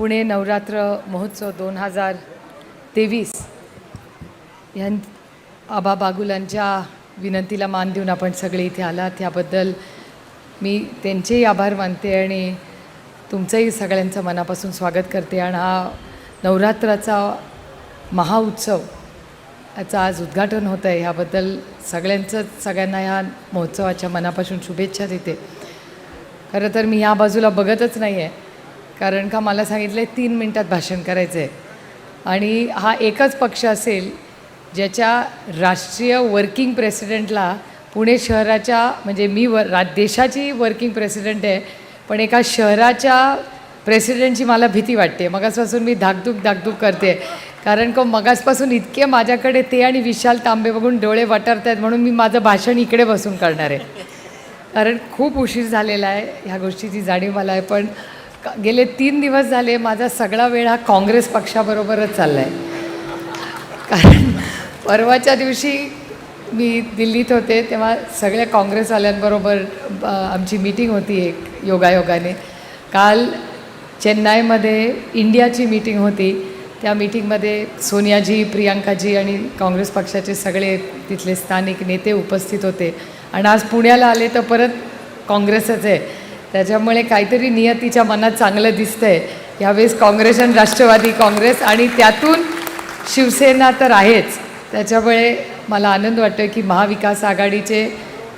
पुणे नवरात्र महोत्सव 2023 ह्या आबा बागुलांच्या विनंतीला मान देऊन आपण सगळे इथे आलात त्याबद्दल मी त्यांचेही आभार मानते आणि तुमचंही सगळ्यांचं मनापासून स्वागत करते। आणि हा नवरात्राचा महाउत्सव याचा आज उद्घाटन होतं आहे, ह्याबद्दल सगळ्यांना ह्या महोत्सवाच्या मनापासून शुभेच्छा देते। खरं तर मी ह्या बाजूला बघतच नाही आहे, कारण का मला सांगितलं 3 मिनिटात भाषण करायचं आहे आणि हा एकच पक्ष असेल ज्याच्या राष्ट्रीय वर्किंग प्रेसिडेंटला पुणे शहराच्या म्हणजे मी देशाची वर्किंग प्रेसिडेंट आहे, पण एका शहराच्या प्रेसिडेंटची मला भीती वाटते। मगासपासून मी धाकधूक करते, कारण का मगासपासून इतके माझ्याकडे ते आणि विशाल तांबे बघून डोळे वटारत आहेत, म्हणून मी माझं भाषण इकडे बसून करणार आहे, कारण खूप उशीर झालेला आहे। ह्या गोष्टीची जाणीव मला आहे, पण गेले 3 दिवस झाले माझा सगळा वेळ हा काँग्रेस पक्षाबरोबरच चालला आहे। कारण परवाच्या दिवशी मी दिल्लीत होते तेव्हा सगळ्या काँग्रेसवाल्यांबरोबर आमची मीटिंग होती एक योगायोगाने। काल चेन्नईमध्ये इंडियाची मीटिंग होती, त्या मीटिंगमध्ये सोनियाजी, प्रियांकाजी आणि काँग्रेस पक्षाचे सगळे तिथले स्थानिक नेते उपस्थित होते आणि आज पुण्याला आले तर परत काँग्रेसच आहे। त्याच्यामुळे काहीतरी नियतीच्या मनात चांगलं दिसतं आहे यावेळेस काँग्रेस आणि राष्ट्रवादी काँग्रेस, आणि त्यातून शिवसेना तर आहेच। त्याच्यामुळे मला आनंद वाटतो की महाविकास आघाडीचे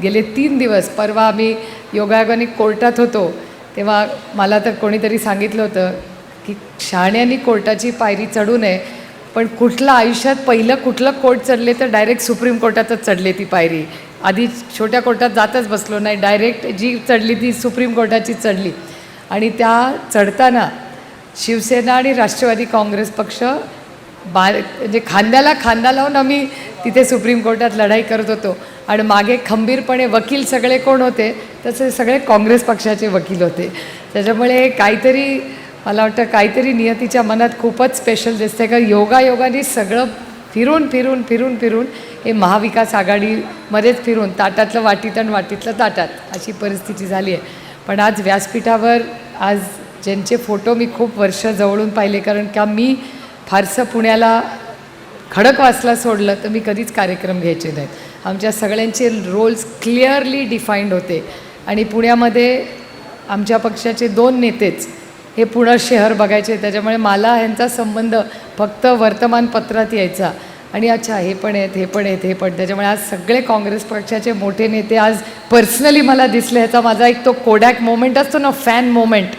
गेले 3 दिवस, परवा आम्ही योगायोगाने कोर्टात होतो तेव्हा मला तर कोणीतरी सांगितलं होतं की शहाण्यांनी कोर्टाची पायरी चढू नये, पण कुठलं आयुष्यात पहिलं कुठलं कोर्ट चढले तर डायरेक्ट सुप्रीम कोर्टातच चढले ती पायरी। आधी छोट्या कोर्टात जातच बसलो नाही, डायरेक्ट जी चढली ती सुप्रीम कोर्टाची चढली। आणि त्या चढताना शिवसेना आणि राष्ट्रवादी काँग्रेस पक्ष म्हणजे खांद्याला खांदा लावून आम्ही तिथे सुप्रीम कोर्टात लढाई करत होतो आणि मागे खंबीरपणे वकील सगळे कोण होते, तसे सगळे काँग्रेस पक्षाचे वकील होते। त्याच्यामुळे काहीतरी मला वाटतं काहीतरी नियतीच्या मनात खूपच स्पेशल दिसते का योगायोगाने सगळं फिरून हे महाविकास आघाडीमध्येच फिरून ताटातलं वाटीत आणि वाटीतलं ताटात अशी परिस्थिती झाली आहे। पण आज व्यासपीठावर आज ज्यांचे फोटो मी खूप वर्ष जवळून पाहिले, कारण का मी फारसं पुण्याला खडकवासला सोडलं तर मी कधीच कार्यक्रम घ्यायचे नाहीत। आमच्या सगळ्यांचे रोल्स क्लिअरली डिफाईंड होते आणि पुण्यामध्ये आमच्या पक्षाचे 2 नेतेच हे पुणे शहर बघायचे, त्याच्यामुळे मला ह्यांचा संबंध फक्त वर्तमानपत्रात यायचा आणि अच्छा हे पण आहेत। त्याच्यामुळे आज सगळे काँग्रेस पक्षाचे मोठे नेते आज पर्सनली मला दिसले। ह्याचा माझा एक तो कोडॅक मोमेंट असतो ना, फॅन मोमेंट,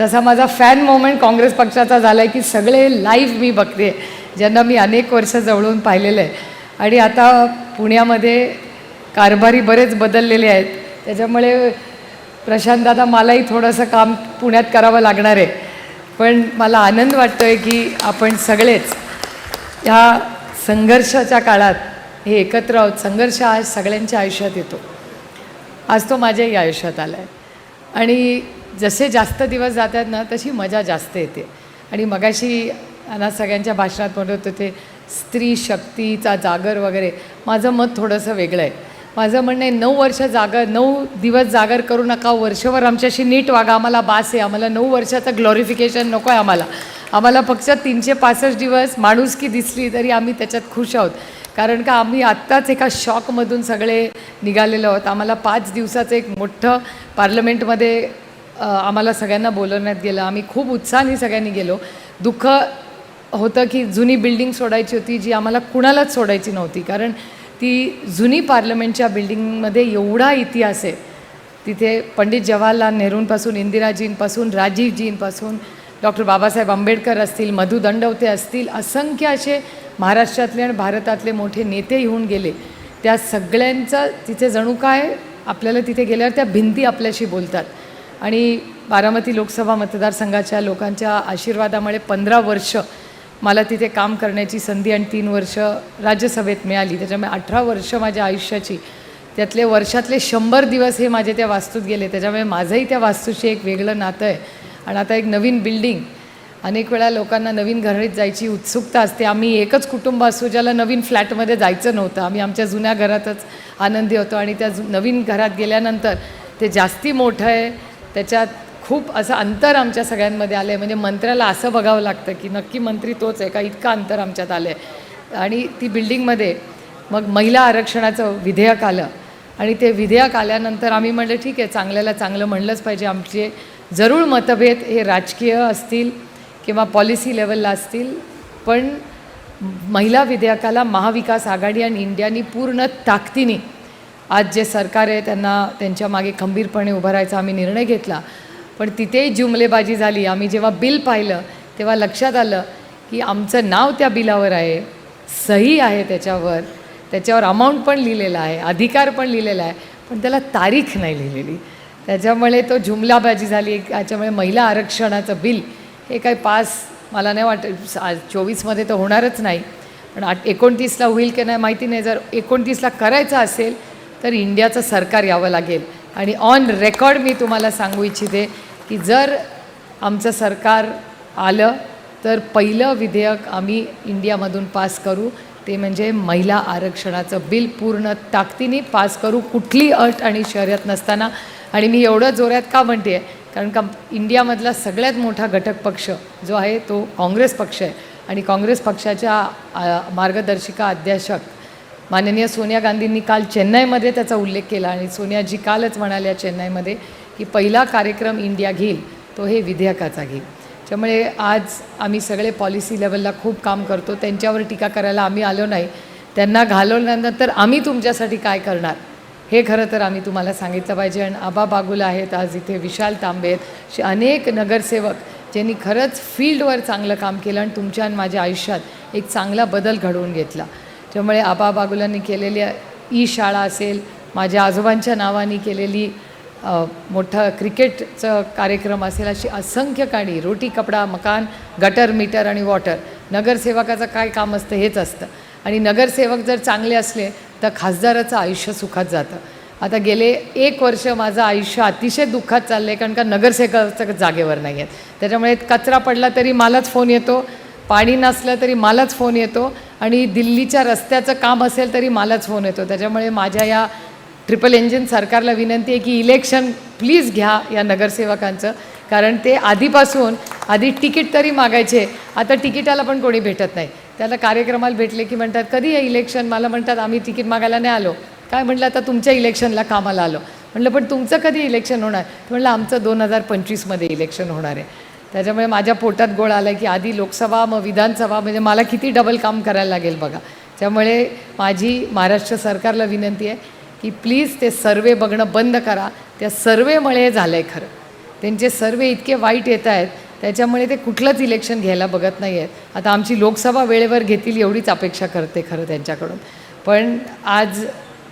तसा माझा फॅन मोमेंट काँग्रेस पक्षाचा झाला आहे की सगळे लाईव्ह मी बघते ज्यांना मी अनेक वर्ष जवळून पाहिलेलं आहे। आणि आता पुण्यामध्ये कारभारी बरेच बदललेले आहेत, त्याच्यामुळे प्रशांत दादा मलाही थोडंसं काम पुण्यात करावं लागणार आहे, पण मला आनंद वाटतो आहे की आपण सगळेच ह्या संघर्षाच्या काळात हे एकत्र आहोत। संघर्ष आज सगळ्यांच्या आयुष्यात येतो, आज तो माझ्याही आयुष्यात आला आहे आणि जसे जास्त दिवस जातात ना तशी मजा जास्त येते। आणि मगाशी यांना सगळ्यांच्या भाषणात म्हणत होते स्त्री शक्तीचा जागर वगैरे, माझं मत थोडंसं वेगळं आहे। माझं म्हणणं आहे 9 दिवस जागर करू नका, वर्षभर आमच्याशी नीट वागा, आम्हाला बास आहे। आम्हाला 9 वर्षाचं ग्लोरिफिकेशन नको आहे, आम्हाला फक्त 365 दिवस माणुसकी दिसली तरी आम्ही त्याच्यात खुश आहोत, कारण का आम्ही आत्ताच एका शॉकमधून सगळे निघालेलो आहोत। आम्हाला 5 दिवसाचं एक मोठं पार्लमेंटमध्ये आम्हाला सगळ्यांना बोलवण्यात गेलं, आम्ही खूप उत्साहाने सगळ्यांनी गेलो। दुःख होतं की जुनी बिल्डिंग सोडायची होती जी आम्हाला कुणालाच सोडायची नव्हती, कारण ती जुनी पार्लमेंटच्या बिल्डिंगमध्ये एवढा इतिहास आहे। तिथे पंडित जवाहरलाल नेहरूंपासून, इंदिराजींपासून, राजीवजींपासून, डॉक्टर बाबासाहेब आंबेडकर असतील, मधु दंडवते असतील, असंख्य असे महाराष्ट्रातले आणि भारतातले मोठे नेते येऊन गेले। त्या सगळ्यांचं तिथे जणू काय आपल्याला तिथे गेल्यावर त्या भिंती आपल्याशी बोलतात। आणि बारामती लोकसभा मतदारसंघाच्या लोकांच्या आशीर्वादामुळे 15 वर्ष मला तिथे काम करण्याची संधी आणि 3 वर्ष राज्यसभेत मिळाली, त्याच्यामुळे 18 वर्ष माझ्या आयुष्याची, त्यातले वर्षातले 100 दिवस हे माझे त्या वास्तूत गेले। त्याच्यामुळे माझंही त्या वास्तूशी एक वेगळं नातं आहे। आणि आता एक नवीन बिल्डिंग, अनेक वेळा लोकांना नवीन घरात जायची उत्सुकता असते। आम्ही एकच कुटुंब असू ज्याला नवीन फ्लॅटमध्ये जायचं नव्हतं, आम्ही आमच्या जुन्या घरातच आनंदी होतो आणि त्या नवीन घरात गेल्यानंतर ते जास्ती मोठं आहे, त्याच्यात खूप असं अंतर आमच्या सगळ्यांमध्ये आलं आहे. म्हणजे मंत्र्याला असं बघावं लागतं की नक्की मंत्री तोच आहे का, इतकं अंतर आमच्यात आलं आहे. आणि ती बिल्डिंगमध्ये मग महिला आरक्षणाचं विधेयक आलं आणि ते विधेयक आल्यानंतर आम्ही म्हटलं ठीक आहे, चांगल्याला चांगलं म्हणलंच पाहिजे. आमचे जरूर मतभेद हे राजकीय असतील किंवा पॉलिसी लेवलला असतील, पण महिला विधेयकाला महाविकास आघाडी आणि इंडियानी पूर्ण ताकदीने आज जे सरकार आहे त्यांना त्यांच्या मागे खंबीरपणे उभं राहायचा आम्ही निर्णय घेतला. पण तिथेही जुमलेबाजी झाली. आम्ही जेव्हा बिल पाहिलं तेव्हा लक्षात आलं की आमचं नाव त्या बिलावर आहे, सही आहे त्याच्यावर अमाऊंट पण लिहिलेला आहे, अधिकार पण लिहिलेला आहे, पण त्याला तारीख नाही लिहिलेली. त्याच्यामुळे तो जुमलाबाजी झाली. त्याच्यामुळे महिला आरक्षणाचं बिल हे काही पास मला नाही वाटत 24मध्ये तर होणारच नाही, पण 29ला होईल की नाही माहिती नाही. जर 29ला करायचं असेल तर इंडियाचं सरकार यावं लागेल. आणि ऑन रेकॉर्ड मी तुम्हाला सांगू इच्छिते की जर आमचं सरकार आलं तर पहिलं विधेयक आम्ही इंडियामधून पास करू, ते म्हणजे महिला आरक्षणाचं बिल पूर्ण ताकदीने पास करू, कुठली अट आणि शर्यत नसताना. आणि मी एवढं जोरात का म्हणते आहे, कारण का इंडियामधला सगळ्यात मोठा घटक पक्ष जो आहे तो काँग्रेस पक्ष आहे. आणि काँग्रेस पक्षाच्या मार्गदर्शिका अध्यक्षक माननीय सोनिया गांधींनी काल चेन्नईमध्ये त्याचा उल्लेख केला. आणि सोनियाजी कालच म्हणाल्या चेन्नईमध्ये की पहिला कार्यक्रम इंडिया घेईल तो हे विधेयकाचा घेईल. त्यामुळे आज आम्ही सगळे पॉलिसी लेवलला खूप काम करतो. त्यांच्यावर टीका करायला आम्ही आलो नाही. त्यांना घालवल्यानंतर आम्ही तुमच्यासाठी काय करणार हे खरं तर आम्ही तुम्हाला सांगितलं पाहिजे. आणि आबा बागुल आहेत, आज इथे विशाल तांबे आहेत, असे अनेक नगरसेवक ज्यांनी खरंच फील्डवर चांगलं काम केलं आणि तुमच्या आणि माझ्या आयुष्यात एक चांगला बदल घडवून घेतला. त्यामुळे आबा बागुलांनी केलेली ई शाळा असेल, माझ्या आजोबांच्या नावाने केलेली मोठा क्रिकेटचं कार्यक्रम असेल, अशी असंख्य काणी, रोटी कपडा मकान, गटर मीटर आणि वॉटर. नगरसेवकाचं काय काम असतं हेच असतं. आणि नगरसेवक जर चांगले असले तर खासदाराचं आयुष्य सुखात जातं. आता गेले 1 वर्ष माझं आयुष्य अतिशय दुःखात चाललं आहे, कारण का नगरसेवकाचं जागेवर नाही आहेत. त्याच्यामुळे कचरा पडला तरी मलाच फोन येतो, पाणी नसलं तरी मलाच फोन येतो, आणि दिल्लीच्या रस्त्याचं काम असेल तरी मलाच फोन येतो. त्याच्यामुळे माझ्या या ट्रिपल इंजिन सरकारला विनंती आहे की इलेक्शन प्लीज घ्या या नगरसेवकांचं, कारण ते आधी तिकीट तरी मागायचे, आता तिकिटाला पण कोणी भेटत नाही. त्याला कार्यक्रमाला भेटले की म्हणतात कधी आहे इलेक्शन, मला म्हणतात आम्ही तिकीट मागायला नाही आलो. काय म्हटलं आता तुमच्या इलेक्शनला कामाला आलो. म्हटलं पण तुमचं कधी इलेक्शन होणार. म्हटलं आमचं 2025मध्ये इलेक्शन होणार आहे. त्याच्यामुळे माझ्या पोटात गोळ आला की आधी लोकसभा मग विधानसभा, म्हणजे मला किती डबल काम करायला लागेल बघा. त्यामुळे माझी महाराष्ट्र सरकारला विनंती आहे की प्लीज ते सर्वे बघणं बंद करा. त्या सर्वेमुळे झालं आहे खरं, त्यांचे सर्वे इतके वाईट येत आहेत त्याच्यामुळे ते कुठलंच इलेक्शन घ्यायला बघत नाही आहेत. आता आमची लोकसभा वेळेवर घेतील एवढीच अपेक्षा करते खरं त्यांच्याकडून. पण आज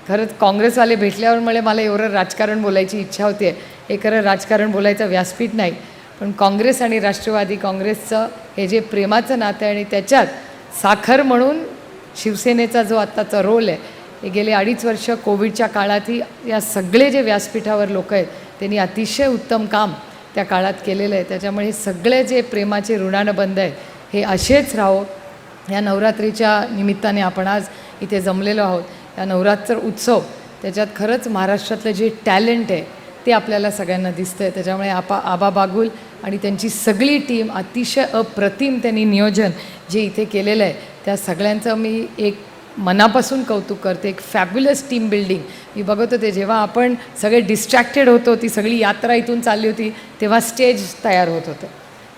खरंच काँग्रेसवाले भेटल्यावर मला एवढं राजकारण बोलायची इच्छा होते. हे खरं राजकारण बोलायचं व्यासपीठ नाही, पण काँग्रेस आणि राष्ट्रवादी काँग्रेसचं हे जे प्रेमाचं नातं आहे आणि त्याच्यात साखर म्हणून शिवसेनेचा जो आत्ताचा रोल आहे, हे गेले 2.5 वर्ष कोविडच्या काळातही या सगळे जे व्यासपीठावर लोक आहेत त्यांनी अतिशय उत्तम काम त्या काळात केलेलं आहे. त्याच्यामुळे सगळे जे प्रेमाचे ऋणानुबंध आहेत हे असेच राहो. या नवरात्रीच्या निमित्ताने आपण आज इथे जमलेलो आहोत. या नवरात्र उत्सव त्याच्यात खरंच महाराष्ट्रातलं जे टॅलेंट आहे ते आपल्याला सगळ्यांना दिसतं आहे. त्याच्यामुळे आबा बागुल आणि त्यांची सगळी टीम अतिशय अप्रतिम त्यांनी नियोजन जे इथे केलेलं आहे त्या सगळ्यांचं मी एक मनापासून कौतुक करते. एक फॅब्युलस टीम बिल्डिंग मी बघत होते. जेव्हा आपण सगळे डिस्ट्रॅक्टेड होतो, ती सगळी यात्रा इथून चालली होती, तेव्हा स्टेज तयार होत होतं.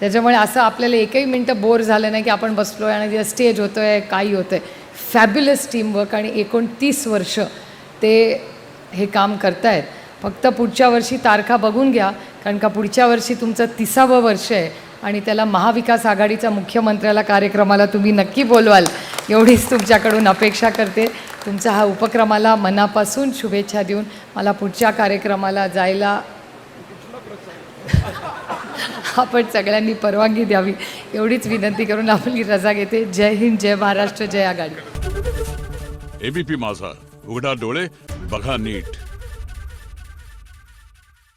त्याच्यामुळे असं आपल्याला एकही मिनटं बोर झालं नाही की आपण बसलो आहे आणि स्टेज होतो आहे काही होतं आहे. फॅब्युलस टीमवर्क आणि 29 वर्ष ते हे काम करत आहेत. फक्त पुढच्या वर्षी तारखा बघून घ्या, कारण का पुढच्या वर्षी तुमचं 30वं वर्ष आहे आणि त्याला महाविकास आघाडीचा मुख्यमंत्र्याला कार्यक्रमाला तुम्ही नक्की बोलवाल एवढीच तुमच्याकडून अपेक्षा करते. तुमचा हा उपक्रमाला मनापासून शुभेच्छा देऊन मला पुढच्या कार्यक्रमाला जायला आपण सगळ्यांनी परवानगी द्यावी एवढीच विनंती करून आपली रजा घेते. जय हिंद, जय महाराष्ट्र, जय आघाडी. एबीपी माझा, उघडा डोळे बघा नीट.